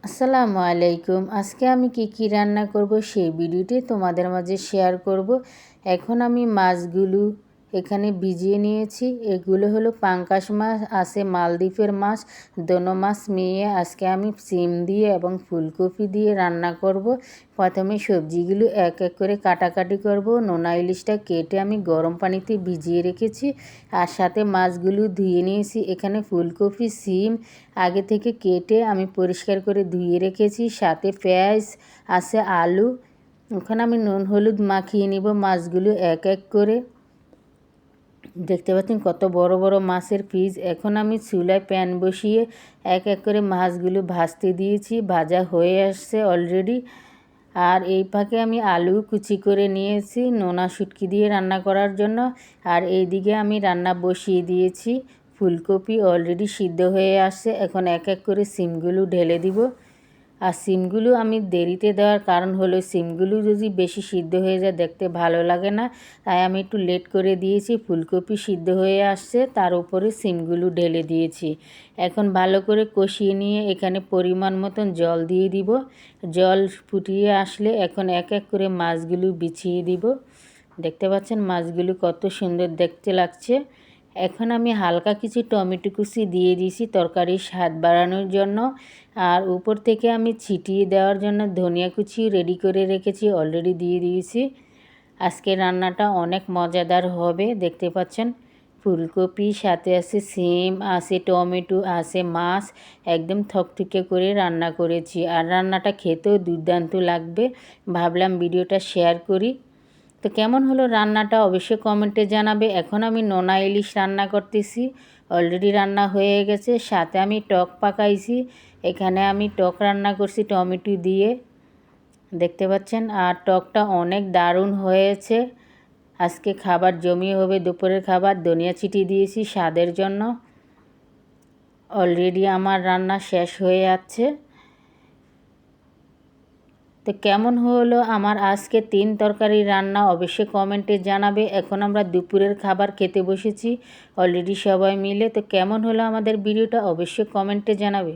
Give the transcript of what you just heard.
আসসালামু আলাইকুম। আজকে আমি কি রান্না করব সেই ভিডিওটি তোমাদের মাঝে শেয়ার করব। এখন আমি মাছগুলো এখানে ভিজিয়ে নিয়েছি। এগুলো হলো পাঙ্গাস মাছ, আছে মালদ্বীপের মাছ। দোনো মাছ মিলিয়ে আজকে আমি সিম দিয়ে এবং ফুলকপি দিয়ে রান্না করব। প্রথমে সবজিগুলো এক এক করে কাটাকাটি করব। নোনা ইলিশটা কেটে আমি গরম পানিতে ভিজিয়ে রেখেছি, আর সাথে মাছগুলো ধুয়ে নিয়েছি। এখানে ফুলকপি, সিম আগে থেকে কেটে আমি পরিষ্কার করে ধুয়ে রেখেছি। সাথে পেঁয়াজ আছে, আলু। ওখানে আমি নুন হলুদ মাখিয়ে নিব মাছগুলো এক এক করে। দেখতে পাচ্ছেন কত বড় বড় মাছের পিস। এখন আমি চুলায় প্যান বসিয়ে এক এক করে মাছগুলো ভাজতে দিয়েছি। ভাজা হয়ে আসছে অলরেডি। আর এই ফাঁকে আমি আলু কুচি করে নিয়েছি নোনা শুটকি দিয়ে রান্না করার জন্য। আর এইদিকে আমি রান্না বসিয়ে দিয়েছি। ফুলকপি অলরেডি সিদ্ধ হয়ে আসছে। এখন এক এক করে সিমগুলো ঢেলে দিব। আর সিমগুলো আমি দেরিতে দেওয়ার কারণ হলো সিমগুলো যদি বেশি সিদ্ধ হয়ে যায় দেখতে ভালো লাগে না, তাই আমি একটু লেট করে দিয়েছি। ফুলকপি সিদ্ধ হয়ে আসছে, তার উপরে সিমগুলো ঢেলে দিয়েছি। এখন ভালো করে কষিয়ে নিয়ে এখানে পরিমাণ মতন জল দিয়ে দিব। জল ফুটিয়ে আসলে এখন এক এক করে মাছগুলো বিছিয়ে দিব। দেখতে পাচ্ছেন মাছগুলো কত সুন্দর দেখতে লাগছে। এখন আমি হালকা কিছু টমেটো কুচি দিয়ে দিয়েছি তরকারির স্বাদ বাড়ানোর জন্য। আর উপর থেকে আমি ছিটিয়ে দেওয়ার জন্য ধনিয়া কুচি রেডি করে রেখেছি, অলরেডি দিয়ে দিয়েছি। আজকে রান্নাটা অনেক মজাদার হবে। দেখতে পাচ্ছেন ফুলকপি, সাথে আছে সিম, আছে টমেটো, আছে মাছ। একদম থকথকে করে রান্না করেছি, আর রান্নাটা খেতেও দুর্দান্ত লাগবে। ভাবলাম ভিডিওটা শেয়ার করি। তো কেমন হলো রান্নাটা অবশ্যই কমেন্টে জানাবে। এখন আমি নোনা ইলিশ রান্না করতেছি। অলরেডি রান্না হয়ে গেছে। সাথে আমি টক পাকাইছি। এখানে আমি টক রান্না করছি টমেটো দিয়ে, দেখতে পাচ্ছেন। আর টকটা অনেক দারুণ হয়েছে। আজকে খাবার জমিয়ে হবে, দুপুরের খাবার। ধনিয়া চিটি দিয়েছি স্বাদের জন্য। অলরেডি আমার রান্না শেষ হয়ে যাচ্ছে। তো কেমন হলো আমার আজকে 3 তরকারি রান্না অবশ্যই কমেন্টে জানাবে। এখন আমরা দুপুরের খাবার খেতে বসেছি অলরেডি সবাই মিলে। তো কেমন হলো আমাদের ভিডিওটা অবশ্যই কমেন্টে জানাবে।